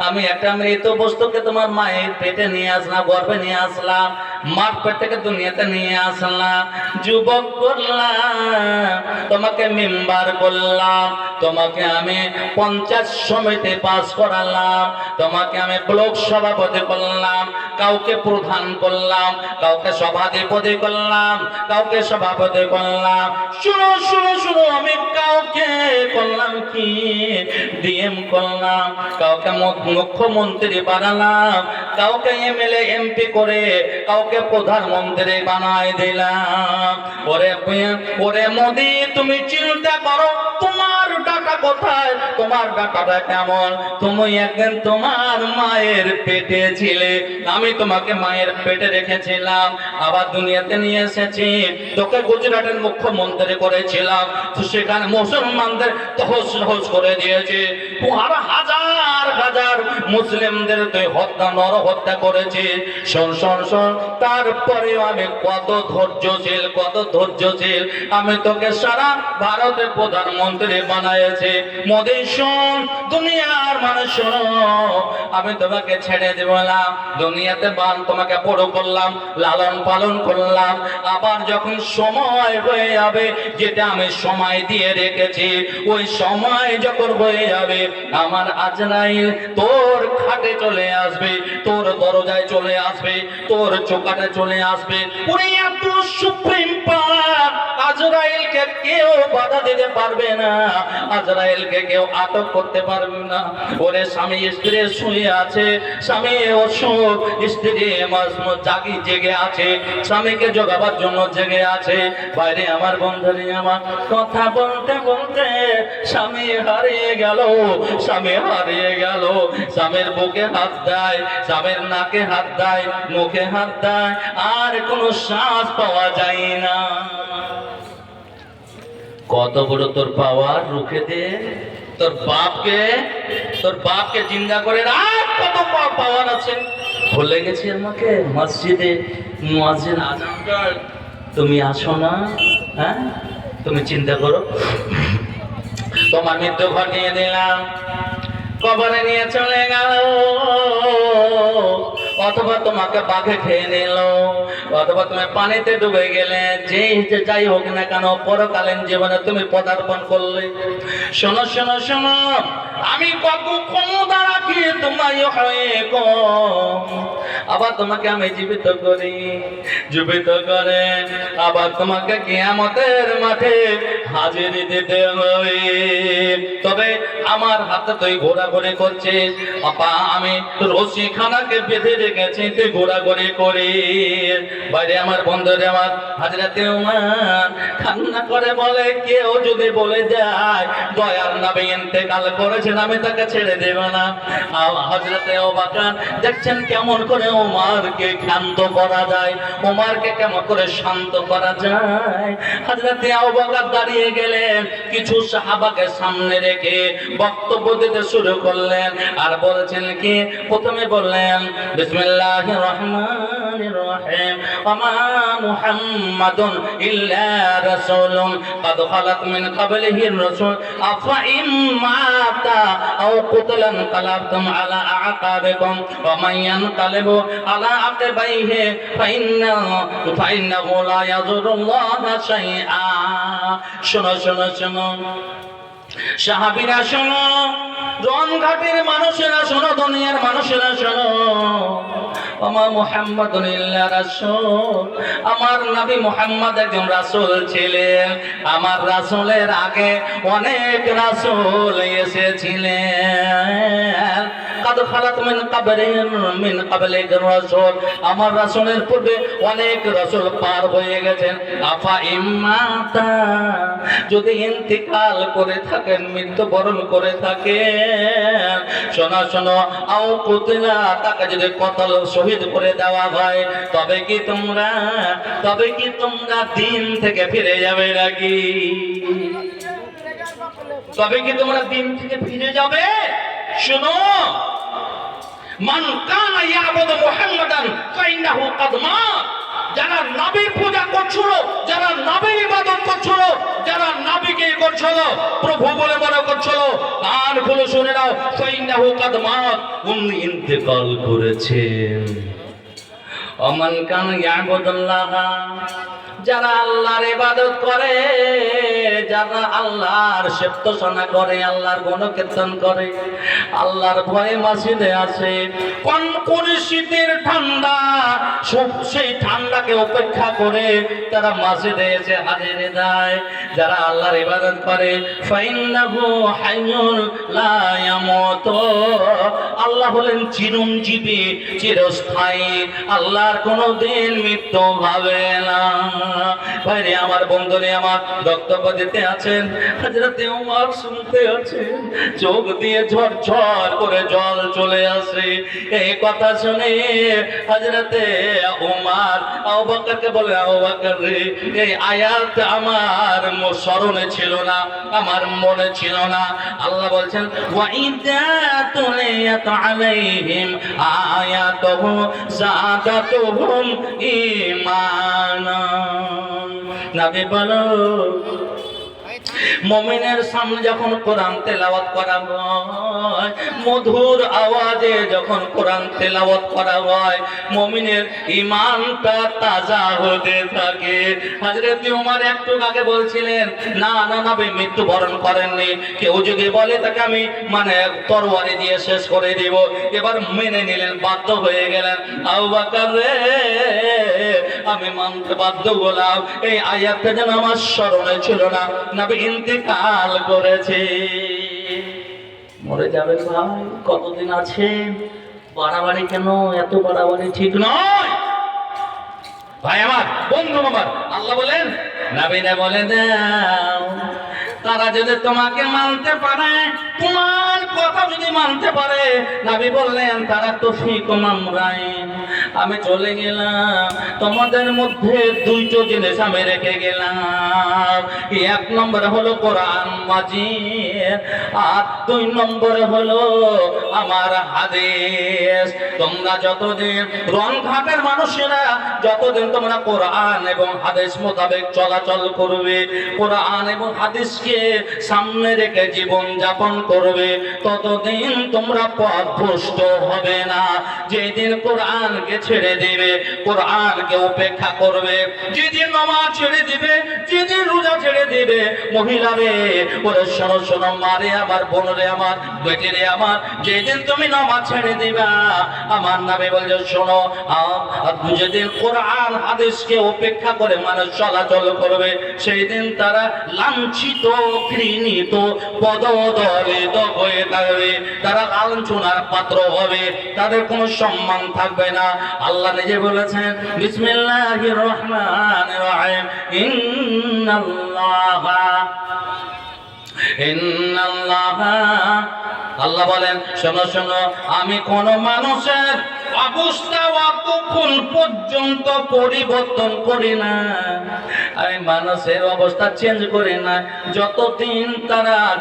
আমি একটা মৃত বস্তুকে তোমার মায়ের পেটে নিয়ে আসলাম, গর্ভে নিয়ে আসলাম, মার পেট থেকে দুনিয়াতে নিয়ে আসলাম, যুবক করলাম, তোমাকে মেম্বার করলাম, তোমাকে আমি পঞ্চায়েত সমিতি পাস করালাম, তোমাকে আমি ব্লক সভাপতি করলাম, কাউকে প্রধান করলাম, কাউকে সভাধিপতি করলাম, কাউকে সভাপতি করলাম। শুনো শুনো শুনো, আমি কাউকে করলাম কি, ডিএম করলাম, কাউকে মুখ্যমন্ত্রী বানালাম, কাউকে এমএলএ এমপি করে কাউকে প্রধানমন্ত্রী বানাই দিলাম। ওরে মোদি, তুমি চিন্তা করো তোমার টাকা কোথায়, তোমার টাকাটা কেমন? তুমি একদিন তোমার মায়ের পেটে ছিলে, আমি তোমাকে মায়ের পেটে রেখেছিলাম, আবার দুনিয়াতে নিয়ে এসেছি, তোকে গুজরাটের মুখ্যমন্ত্রী করেছিলাম, তো সেখানে মুসলমানদের তহস করে দিয়েছে, আর হাজার হাজার মুসলিমদের তুই নরহত্যা করেছে। শোন শোন শোন, তারপরে আমি কত ধৈর্যশীল, আমি তোকে সারা ভারতের প্রধানমন্ত্রী বানাইছে। মোদি শোন, দুনিয়ার মানুষ শোনো, আমি তোমাকে ছেড়ে দেব না। দুনিয়াতে তোমাকে বড় করলাম, লালন পালন করলাম, আবার যখন সময় হয়ে যাবে, যেটা আমি সময় দিয়ে রেখেছি, ওই সময় যখন হয়ে যাবে, আমার আজরাইল তোর খাটে চলে আসবে, তোর দরজায় চলে আসবে, তোর চোকাটে চলে আসবে। ওরে এত সুপ্রিম পাওয়ার, আজরাইলকে কেউ বাধা দিতে পারবে না, আজরাইলকে কেউ আটক করতে পারবে না। ওরে স্বামী স্ত্রী শুয়ে আছে, স্বামী অসুখ, স্ত্রী জাগি জেগে আছে, স্বামীকে জগাবার জন্য জেগে আছে। বাইরে আমার বন্ধুরে আমার কথা বলতে বলতে স্বামী হারিয়ে গেল, স্বামী হারিয়ে গেল। স্বামীর বুকে হাত দেয়, স্বামীর নাকে হাত দেয়, মুখে হাত দেয়, আর কোনো শ্বাস পাওয়া যায় না। কত বড় তোর পাওয়ার, রুখে দে তোর বাপকে জিন্দা করে রাখ। কত পাওয়ার আছে, ভুলে গেছি আমাকে মসজিদে মুয়াজ্জিন আযান দেয়, তুমি আসো না? হ্যাঁ, তুমি চিন্তা করো, তোমার মৃত্যু ঘটিয়ে দিলাম, কবরে নিয়ে চলে গেল, অথবা তোমাকে বাঘে খেয়ে নিল, অথবা তুমি পানিতে ডুবে গেলে, যাই হোক না কেন, পরকালীন জীবনে তুমি পদার্পণ করলে। শোনো শোনো শোনো, আমি কত ক্ষমতা রাখি তোমায় হয়ে কম, আবার তোমাকে আমি জীবিত করি, জীবিত করে আবার তোমাকে কিয়ামতের মাঠে হাজিরি দিতে হবে। তবে আমার হাতে তুই ঘোরাঘুরি করছিস, আপা আমি রশি খানাকে বেঁধে রেখেছি, তুই ঘোরাঘুরি করি। বাইরে আমার বন্ধুরে আমার হাজরাতে ওমর কান্না করে বলে, কেউ যদি বলে যায় দয়ার নবী ইন্তেকাল করেছেন, আমি তাকে ছেড়ে দেব না। হযরতে আবু বকর দেখছেন কেমন করে ওমরকে শান্ত করা যায়, ওমরকে কেমন করে শান্ত করা যায়। হযরতে আবু বকর দাঁড়িয়ে গেলেন, কিছু সাহাবাকে সামনে রেখে বক্তব্য দিতে শুরু করলেন, আর বলেছেন কি, প্রথমে বললেন বিসমিল্লাহির রহমানির রহিম, ওমা মুহাম্মাদুন ইল্লা রাসূলুন قد خلت من قبله الرسل أفإن مات أو قتل انقلبتم على أعقابكم ومن ينقلب على عقبيه فإنه لا يضر الله شيئا। শোনো শোনো শোনো সাহাবীরা, শোনো রণঘাটের মানুষেরা, শোনো দুনিয়ার মানুষেরা, শোনো, আমার মুহাম্মাদুন ইল্লা রাসূল, আমার নবী মুহাম্মদ একজন রাসূল ছিলেন, আমার রাসূলের আগে অনেক রাসূল এসেছিলেন। قد خلت من قبلك الرسول, আমার রাসূলের পূর্বে অনেক রাসূল পার হয়ে গেছেন। আফা ইম্মাতা, যদি ইন্তিকাল করে থাকেন, মৃত্যুবরণ করে থাকেন, শোনো শোনো, আও কুতিলা, তাকে যদি কতল শহীদ করে দেওয়া হয়, তবে কি তোমরা দিন থেকে ফিরে যাবে নাকি? তবে কি তোমরা দিন থেকে ফিরে যাবে? শোনো, মান কানা ইয়াবুদু মুহাম্মাদান ফাইন্নাহু ক্বাদ মাত, যারা নবীর পূজা করছিল, যারা নবীর ইবাদত করছিল, যারা নবীকে করছিল, প্রভু বলে মনে করছিল, কান খুলে শুনে নাও, ফাইন্নাহু ক্বাদ মাত, উনি ইন্তেকাল করেছেন। ওমান কানা ইয়াবুদুল্লাহ, যারা আল্লাহর ইবাদত করে, যারা আল্লাহর সেবতোষণা করে, আল্লাহর গুণকীর্তন করে, আল্লাহর ভয়ে মসজিদে আসে, কোন শীতের ঠান্ডা, সেই ঠান্ডাকে উপেক্ষা করে তারা মসজিদে এসে হাজিরি দেয়, যারা আল্লাহর ইবাদত করে, ফাইন্নাহু হাইয়ুন লা ইয়ামুত, আল্লাহ হলেন চিরঞ্জীবী, চিরস্থায়ী, আল্লাহর কোনোদিন মৃত্যু হবে না। ভাইরে আমার, বন্ধুরে আমার, বক্তব্য দিতে আছেন হযরতে ওমর, শুনতে আছেন, চোখ দিয়ে ঝরঝর করে জল চলে আসে। এই কথা শুনে হযরতে ওমর আবু বকরকে বলে, আবু বকর রে, এই আয়াত আমার স্মরণে ছিল না, আমার মনে ছিল না। আল্লাহ বলছেন, ওয়া ইযা তুলিয়াত আলাইহিম আয়াতুহু যাদাতুহুম ঈমানা। নবী বলো, মুমিনের সামনে যখন কোরআন তেলাওয়াত করা হয়, মধুর আওয়াজে যখন কোরআন তেলাওয়াত করা হয়, মুমিনের ঈমানটা তাজা হতে থাকে। হযরত ওমর একটু আগে বলছিলেন না না নবী মৃত্যুবরণ করেননি, কেউ যদি বলে তাকে আমি তরবারি দিয়ে শেষ করে দেব, এবার মেনে নিলেন, বাধ্য হয়ে গেলেন। আবু বকর রে, আমি মানতে বাধ্য হলাম, এই আয়াতটা যেন আমার স্মরণে ছিল না, নবী ইন্তেকাল করেছে। মরে যাবেন ভাই, কতদিন আছেন? বাড়াবাড়ি কেন? এত বাড়াবাড়ি ঠিক নয় ভাই আমার, বন্ধু আমার। আল্লাহ বলেন, নবীরা বলে দাও, তারা যদি তোমাকে মানতে পারে, তোমার কথা যদি মানতে পারে, নবী বললেন তারা তৌফিকুম আমরাইন, আমি চলে গেলাম, তোমাদের মধ্যে দুইটো জিনিস আমি রেখে গেলাম। এক নম্বরে হলো কোরআন মাজিদ, আর দুই নম্বরে হলো আমার হাদিস। তোমরা যতদিন রংঘাটের মানুষেরা যতদিন তোমরা কোরআন এবং হাদিস মোতাবেক চলাচল করবে, কোরআন এবং হাদিসকে সামনে রেখে জীবন যাপন করবে, ততদিন তোমরা পথভ্রষ্ট হবে না। যেদিন কোরআনকে ছেড়ে দিবে, কোরআনকে উপেক্ষা করবে, যেদিন নামাজ ছেড়ে দিবে, যেদিন রোজা ছেড়ে দিবে, মহিলারে ওরে শোনো শোনো, মারে আমার, বোনরে আমার, বেটিরে আমার, যেদিন তুমি নামাজ ছেড়ে দিবা, আমার নবী বলছে শোনো, আর যেদিন কোরআন হাদিসকে উপেক্ষা করে মানুষ চলাচল করবে, সেই দিন তারা লাঞ্ছিত, ঘৃণিত, পদদলিত হয়ে থাকবে, তারা লাঞ্ছনার পাত্র হবে, তাদের কোনো সম্মান থাকবে না। আল্লাহ নিজে বলেছেন বিসমিল্লাহির রহমানির রহিম, আল্লাহ বলেন শোনো শোনো, আমি কোন মানুষের অবস্থা অতক্ষণ পর্যন্ত পরিবর্তন করি না, আমি মানুষের অবস্থা চেঞ্জ করি না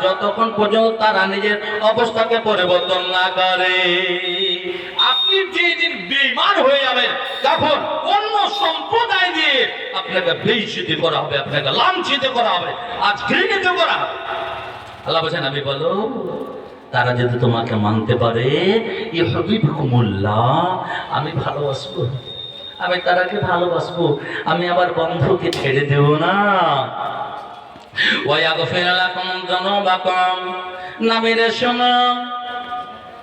যতক্ষণ পর্যন্ত তারা নিজের অবস্থাকে পরিবর্তন না করে। আপনি যেদিন বেঈমান হয়ে যাবেন, তখন অন্য সম্প্রদায় দিয়ে আপনাকে বেইজ্জতি করা হবে, আপনাকে লাঞ্ছিত করা হবে, আজ ঘৃণিত করা হবে। আল্লাহ বলেন আমি বলো, তারা যদি তোমাকে মানতে পারে, ইউহিব্বুকুমুল্লাহ, আমি ভালোবাসবো, আমি তারাকে ভালোবাসবো, আমি আবার বন্ধুকে ছেড়ে দেব না। ওয়া ইয়াগফির লাকুম যুনুবাকুম, নবীরে শোনো,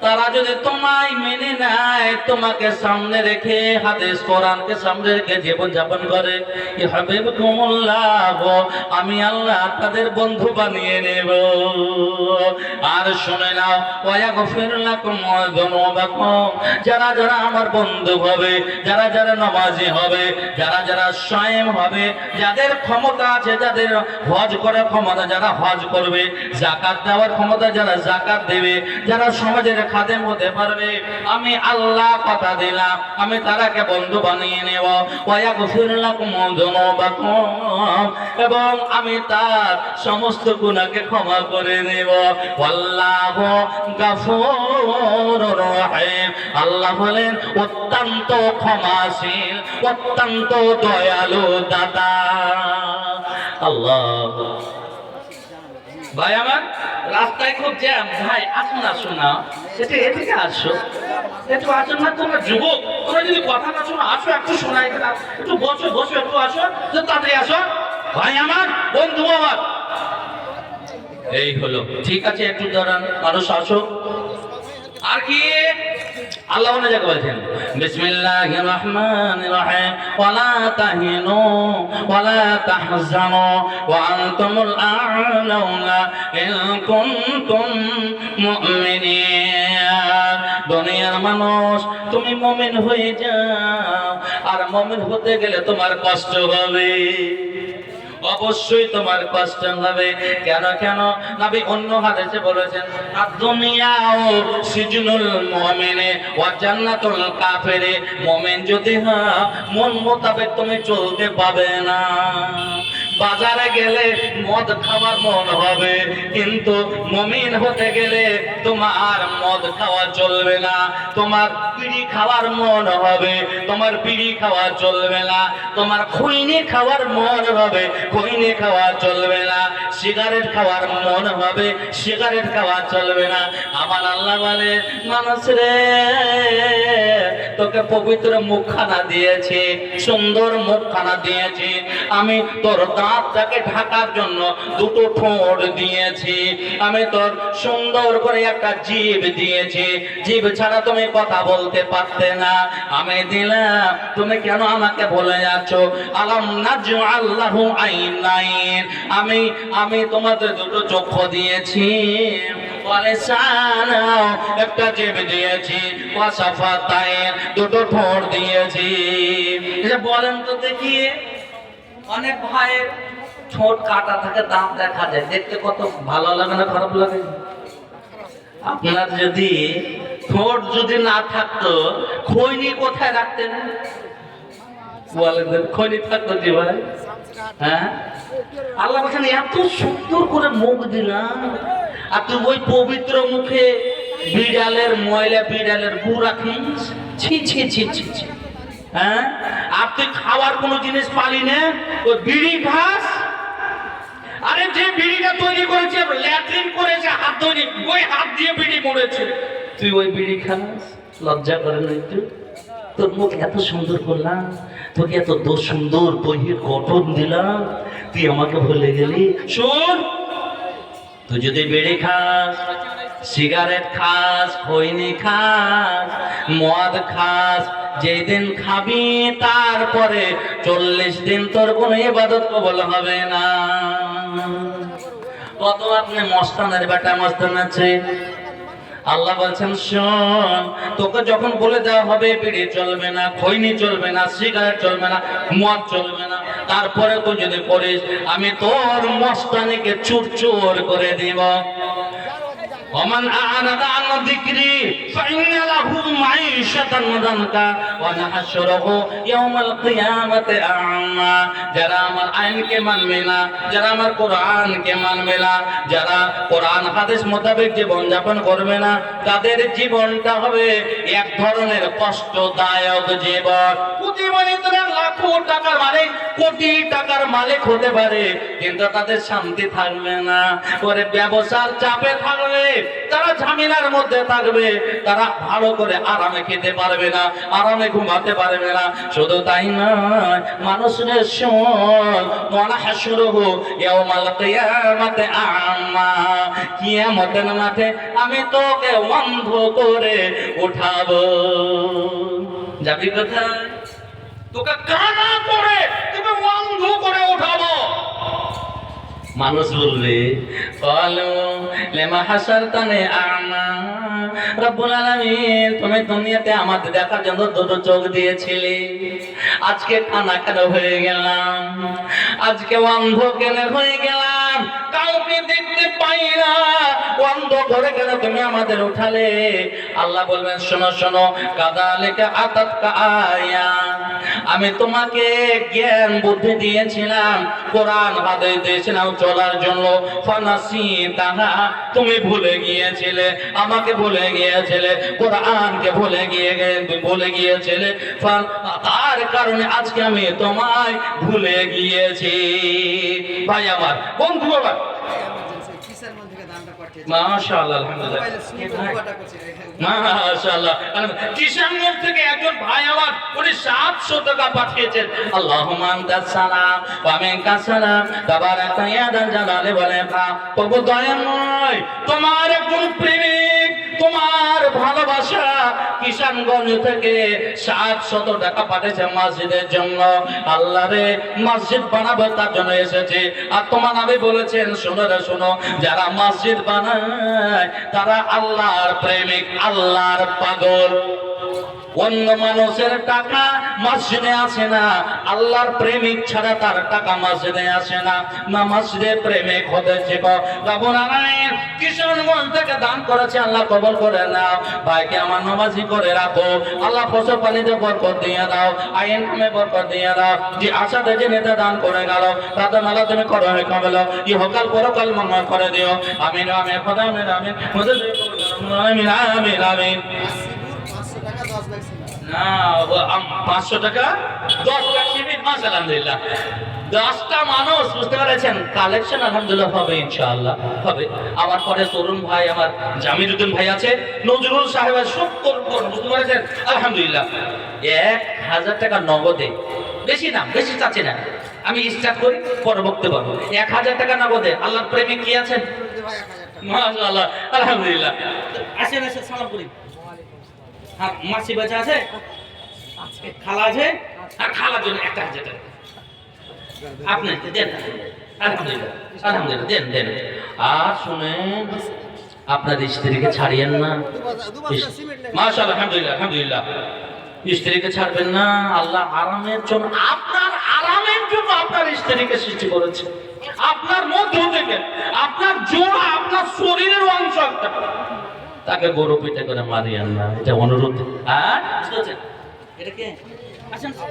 তারা যদি তোমায় মেনে নেয়, তোমাকে সামনে রেখে, হাদিস কোরআনকে সামনে রেখে জীবন যাপন করে, ইউহিব্বুকুমুল্লাহ, আমি আল্লাহ তাদের বন্ধু বানিয়ে নেব। আর শুনে নাও, ওয়া ইয়াগফির লাকুম যুনুবাকুম, যারা যারা আমার বন্ধু হবে, যারা যারা নামাজি হবে, যারা যারা সায়েম হবে, যাদের ক্ষমতা আছে, যাদের হজ করার ক্ষমতা, যারা হজ করবে, যাকাত দেওয়ার ক্ষমতা যারা যাকাত দেবে, যারা সমাজের খাদেম হতে পারবে, আমি আল্লাহ কথা দিলাম, আমি তারাকে বন্ধু বানিয়ে নেব। ওয়া ইয়াগফির লাকুম যুনুবাকুম, এবং আমি তার সমস্ত গুনাহকে ক্ষমা করে নেব। আল্লাহু গফুরুর রহিম, আল্লাহ বলেন অত্যন্ত ক্ষমাশীল, অত্যন্ত দয়ালু দাতা। আল্লাহ ভাই আমার, রাস্তায় খুব জ্যাম, ভাই আসুন আসুন না, সেটা এদিকে আসো, একটু আসুন না, তোমরা যুবক, তোমরা যদি কথা না শোনো, আসো একটু শোনাই, একটু বসো বসো, একটু আসো, তাড়াতাড়ি আসো ভাই আমার, বন্ধু আমার। এই হলো, ঠিক আছে, একটু দাঁড়ান, মানুষ আসো। আর কি আল্লাহ অন্য জায়গায় বলছেন বিসমিল্লাহির রহমানির রহিম, ওয়ালা তাহিনু ওয়ালা তাহজানু ওয়া আনতুমুল আ'লাউনা ইন কুনতুম মুমিনিন। দুনিয়ার মানুষ, তুমি মুমিন হয়ে যাও, আর মুমিন হতে গেলে তোমার কষ্ট হবে, অবশ্যই তোমার কষ্ট হবে। কেন কেন নবী অন্য হাদিসে বলেছেন, আদ-দুনিয়াউ সিজনুল মুমিনে ওয়া জান্নাতুল কাফিরে, মুমিন যদি মন মোতাবেক তুমি চলতে পাবে না, বাজারে গেলে মদ খাওয়ার মন হবে, কিন্তু মুমিন হতে গেলে তোমার মদ খাওয়া চলবে না, তোমার বিড়ি খাওয়ার মন হবে, তোমার বিড়ি খাওয়া চলবে না, তোমার খৈনি খাওয়ার মন হবে, খৈনি খাওয়া চলবে না, সিগারেট খাওয়ার মন হবে, সিগারেট খাওয়া চলবে না। আমার আল্লাহ বলে, মানুষ রে, তোকে পবিত্র মুখখানা দিয়েছি, সুন্দর মুখখানা দিয়েছি, আমি তোর দাঁতটাকে ঢাকার জন্য দুটো ঠোঁট দিয়েছি, আমি তোর সুন্দর করে একটা জিভ দিয়েছি, জিভ ছাড়া তুমি কথা বলতে পারতে না, আমি দিলাম, তুমি কেন আমাকে বলে যাচ্ছ? আলাম নাজআল লাহু আইনাইন, আমি তোমাদের দুটো চক্ষু দিয়েছি, একটা জিভ দিয়েছি, দুটো ঠোঁট দিয়েছি। বলেন তো দেখি, অনেক ভাইয়ের ঠোঁট কাটা থাকে, দাঁত দেখা যায়, দেখতে কত ভালো লাগে না খারাপ লাগে? আপনার যদি ঠোঁট যদি না থাকতো, খৈনি কোথায় রাখতেন? বলেন, খৈনি থাকতো কি ভাই? হ্যাঁ, আল্লাহ বলছেন এত সুন্দর করে মুখ দিলাম, আর তুই ওই পবিত্র মুখে বিড়ালের ময়লা, বিড়ালের গু রাখিস? ছি ছি ছি ছি ছি। হ্যাঁ, আর তুই খাওয়ার কোনো জিনিস পালি না, ওই বিড়ি খাস। আরে যে বিড়িটা তৈরি করেছে, ল্যাট্রিন করেছে, হাত তৈরি, ওই হাত দিয়ে বিড়ি মরেছে, তুই ওই বিড়ি খাস? লজ্জা করে না একটু? তোর মুখ এত সুন্দর করলাম, তোকে এত সুন্দর বহির গঠন দিলাম, তুই আমাকে ভুলে গেলি? শোন, তুই যদি বিড়ি খাস, সিগারেট খাস, খৈনি খাস, মদ খাস, যেদিন খাবি তারপরে 40 দিন তোর কোনো ইবাদত কবুল হবে না। কত আপনি মস্তানের বেটা মস্তান আছে। আল্লাহ বলছেন, শোন, তোকে যখন বলে দেওয়া হবে বিড়ি চলবে না, খৈনি চলবে না, সিগারেট চলবে না, মদ চলবে না, তারপরে তুই যদি করিস, আমি তোর মস্তানিকে চুরচুর করে দিব। ومن أعرض عن ذكري فإن له معيشة ضنكا ونحشره يوم القيامة أعمى। যারা আমার আইনকে মানবে না, যারা আমার কোরআনকে মানবে না, যারা কোরআন হাদিস মোতাবেক জীবন যাপন করবে না, তাদের জীবনটা হবে এক ধরনের কষ্টদায়ক জীবন। প্রতিমানিতরা লাখো টাকার মালিক, কোটি টাকার মালিক হতে পারে, কিন্তু তাদের শান্তি থাকবে না, করে ব্যবসার চাপে থাকবে, তারা ঝামেলার মধ্যে থাকবে, তারা ভালো করে আরামে খেতে পারবে না, আরামে ঘুমাতে পারবে না। শুধু তাই নয়, মানুষের কিয়ামতের মাঠে আমি তোকে অন্ধ করে উঠাবো। যাবি কোথায়? তোকে কানা করে, তোকে অন্ধ করে উঠাবো। মানুষ বলবে, রব্বুল আলামিন, তুমি দুনিয়াতে আমাদের দেখার জন্য দুটো চোখ দিয়েছিলে, আজকে কানা কেন হয়ে গেলাম, আজকে অন্ধ কেন হয়ে গেলাম, কাউকে দেখতে পাই না, অন্ধ করে কেন তুমি আমাদের উঠালে? আল্লাহ বলবেন, শোনো শোনো, কাযালিকা আতাতকা আয়া, আমি তোমাকে জ্ঞান বুদ্ধি দিয়েছিলাম, কোরআন হাদিস দিয়েছিলাম চলার জন্য, ফানাসিতাহা, তুমি ভুলে গিয়েছিলে, আমাকে ভুলে গিয়েছিলে, কোরআনকে ভুলে গিয়েছিলে, তার কারণে আজকে আমি তোমায় ভুলে গিয়েছি। ভাই আমার, বন্ধু আমার, মাশাআল্লাহ, আলহামদুলিল্লাহ, মাশাআল্লাহ, কিশোরগঞ্জ থেকে একজন ভাই আমার উনি 700 টাকা পাঠিয়েছেন। আল্লাহুম্মা আনতাস সালাম ওয়া মিনকাস সালাম তাবারাকা ইয়া দাল জালালি ওয়াল ইকরাম। প্রভু দয়াময়, তোমার একজন প্রেমিক, তোমার ভালোবাসা কিশোরগঞ্জ থেকে 700 টাকা পাঠিয়েছে মসজিদের জন্য। আল্লাহ রে, মসজিদ বানাবো তার জন্য এসেছে, আর তোমার নবী বলেছেন, শোনো রে শোনো, যারা মসজিদ বানায় তারা আল্লাহর প্রেমিক, আল্লাহর পাগল। অন্য মানুষের টাকা মসজিদে আসে না, আল্লাহর প্রেমিক ছাড়া তার টাকা মসজিদে আসে না। না মসজিদে প্রেমিক হতে শেখো। রব্বুল আলামিন কিশোরগঞ্জ থেকে দান করেছে, আল্লাহ কবুল করে নাও। ভাইকে আমার নামাজি করে রাখো, আল্লাহ পশু পালিতে বরকত দিয়ে দাও, আইন কামে বরকত দিয়ে দাও। যে আশাতে যে নেতা দান করে গেল তাদের মালা তুমি করো হে কমল, ইহকাল পরকাল মঙ্গল করে দিও। আমিন আমিন খোদা আমিন আমিন আমিন আমিন আমিন। না 500 টাকা 10 লাখ শিবির, মাশাআল্লাহ, আলহামদুলিল্লাহ। 10টা মানুষ, বুঝতে পেরেছেন, কালেকশন আলহামদুলিল্লাহ হবে, ইনশাআল্লাহ হবে। আমার পরে তরুণ ভাই, আমার জামিরুদ্দিন ভাই আছে, নজরুল সাহেব, সব করুন, বুঝতে পেরেছেন, আলহামদুলিল্লাহ। 1000 টাকা নগদে, বেশি না, বেশি চাচ্ছি না, আমি স্টার্ট করি, পরবর্তী পাবো। 1000 টাকা নগদে। আল্লাহর প্রেমে কি আছেন? মাশাআল্লাহ, আলহামদুলিল্লাহ। আসেন আসেন, সালাম করি। হ্যাঁ, মাসি বাচ্চা আছে, খালা আছে, আর খালার জন্য 1000 টাকা আপনি দেন। আলহামদুলিল্লাহ, আলহামদুলিল্লাহ, দেন দেন। আর শুনেন, আপনার স্ত্রীকে ছাড়িয়েন না। মাশাআল্লাহ, আলহামদুলিল্লাহ, আলহামদুলিল্লাহ। স্ত্রীকে ছাড়বেন না। আল্লাহ আরামের জন্য, আপনার আরামের জন্য আপনার স্ত্রীকে সৃষ্টি করেছে। আপনার মধ্য থেকে, আপনার জোড়া, আপনার শরীরের অংশ একটা, তাকে গরু পিঠে করে মারিয়েন না, এটা অনুরোধ। হ্যাঁ, এটা কে? আসেন।